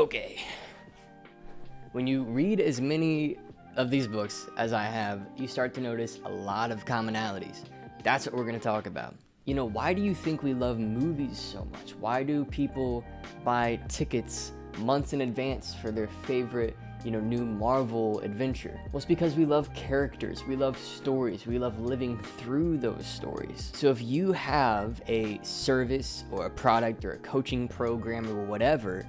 Okay. When you read as many of these books as I have, you start to notice a lot of commonalities. That's what we're going to talk about. Why do you think we love movies so much? Why do people buy tickets months in advance for their favorite, new Marvel adventure? Well, it's because we love characters, we love stories, we love living through those stories. So if you have a service or a product or a coaching program or whatever,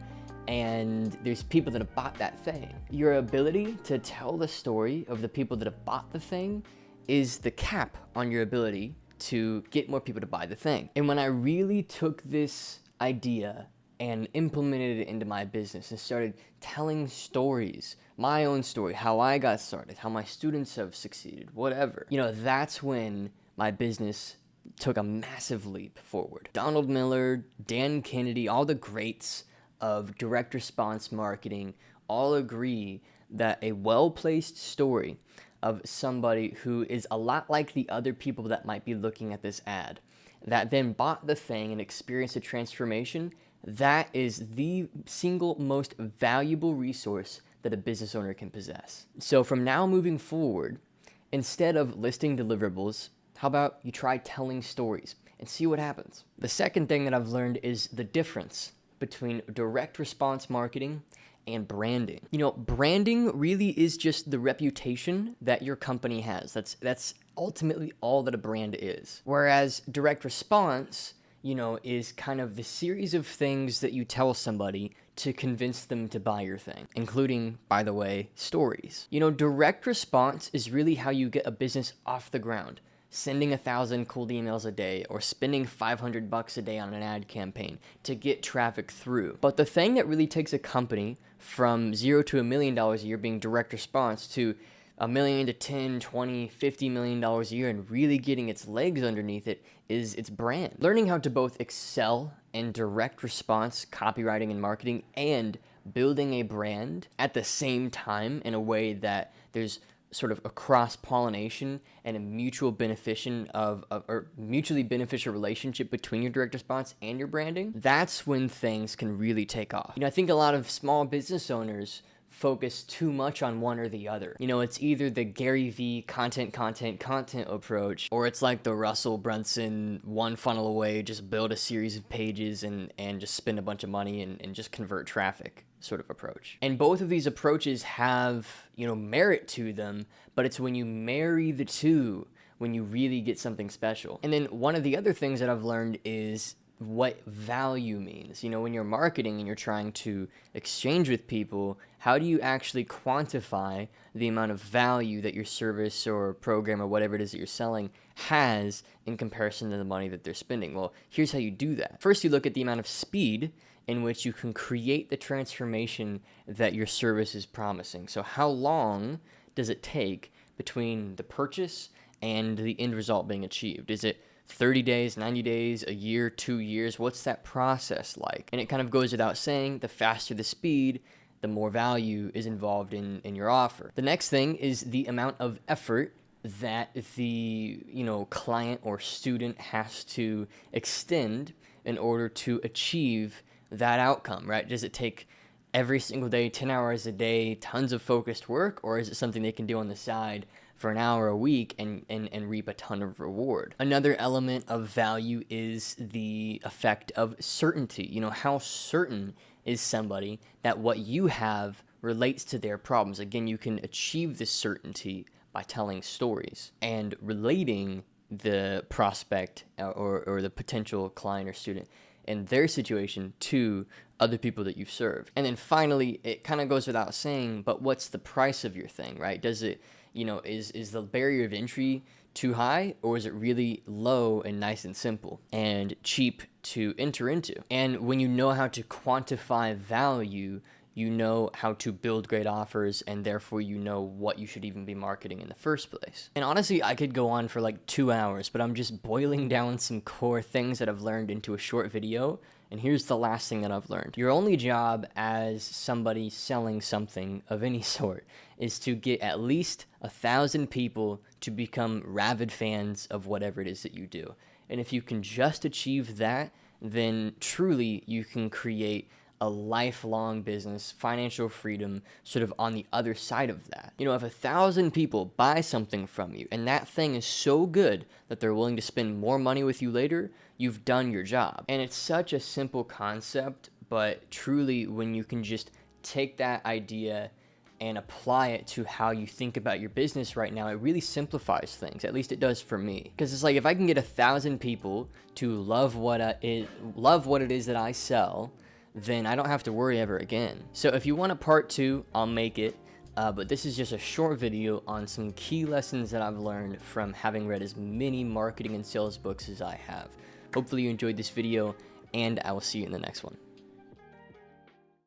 and there's people that have bought that thing, your ability to tell the story of the people that have bought the thing is the cap on your ability to get more people to buy the thing. And when I really took this idea and implemented it into my business and started telling stories, my own story, how I got started, how my students have succeeded, whatever, that's when my business took a massive leap forward. Donald Miller, Dan Kennedy, all the greats of direct response marketing all agree that a well-placed story of somebody who is a lot like the other people that might be looking at this ad, that then bought the thing and experienced a transformation, that is the single most valuable resource that a business owner can possess. So from now moving forward, instead of listing deliverables, how about you try telling stories and see what happens? The second thing that I've learned is the difference between direct response marketing and branding. Branding really is just the reputation that your company has. That's ultimately all that a brand is. Whereas direct response, is kind of the series of things that you tell somebody to convince them to buy your thing, including, by the way, stories. Direct response is really how you get a business off the ground. Sending 1,000 cold emails a day or spending $500 a day on an ad campaign to get traffic through. But the thing that really takes a company from $0 to $1 million a year being direct response to $1 million to $10, $20, $50 million a year and really getting its legs underneath it is its brand. Learning how to both excel in direct response copywriting and marketing and building a brand at the same time in a way that there's sort of a cross-pollination and a mutually beneficial relationship between your direct response and your branding, that's when things can really take off. I think a lot of small business owners focus too much on one or the other. It's either the Gary V content approach, or it's like the Russell Brunson one funnel away, just build a series of pages and just spend a bunch of money and just convert traffic sort of approach. And both of these approaches have, merit to them, but it's when you marry the two when you really get something special. And then one of the other things that I've learned is what value means. When you're marketing and you're trying to exchange with people, how do you actually quantify the amount of value that your service or program or whatever it is that you're selling has in comparison to the money that they're spending? Well, here's how you do that. First, you look at the amount of speed in which you can create the transformation that your service is promising. So how long does it take between the purchase and the end result being achieved? Is it 30 days, 90 days, a year, 2 years? What's that process like? And it kind of goes without saying, the faster the speed, the more value is involved in your offer. The next thing is the amount of effort that the client or student has to extend in order to achieve that outcome, right? Does it take every single day, 10 hours a day, tons of focused work, or is it something they can do on the side for an hour a week and reap a ton of reward? Another element of value is the effect of certainty. How certain is somebody that what you have relates to their problems? Again, you can achieve this certainty by telling stories and relating the prospect or the potential client or student and their situation to other people that you've served. And then finally, it kind of goes without saying, but what's the price of your thing, right? Does it, is the barrier of entry too high, or is it really low and nice and simple and cheap to enter into? And when you know how to quantify value, you know how to build great offers, and therefore you know what you should even be marketing in the first place. And honestly, I could go on for like 2 hours, but I'm just boiling down some core things that I've learned into a short video. And here's the last thing that I've learned. Your only job as somebody selling something of any sort is to get at least 1,000 people to become rabid fans of whatever it is that you do. And if you can just achieve that, then truly you can create a lifelong business, financial freedom, sort of on the other side of that. You know, if 1,000 people buy something from you and that thing is so good that they're willing to spend more money with you later, you've done your job. And it's such a simple concept, but truly when you can just take that idea and apply it to how you think about your business right now, it really simplifies things. At least it does for me. Because it's like, if I can get 1,000 people to love what it is that I sell, then I don't have to worry ever again. So if you want a part 2, I'll make it. But this is just a short video on some key lessons that I've learned from having read as many marketing and sales books as I have. Hopefully you enjoyed this video, and I will see you in the next one.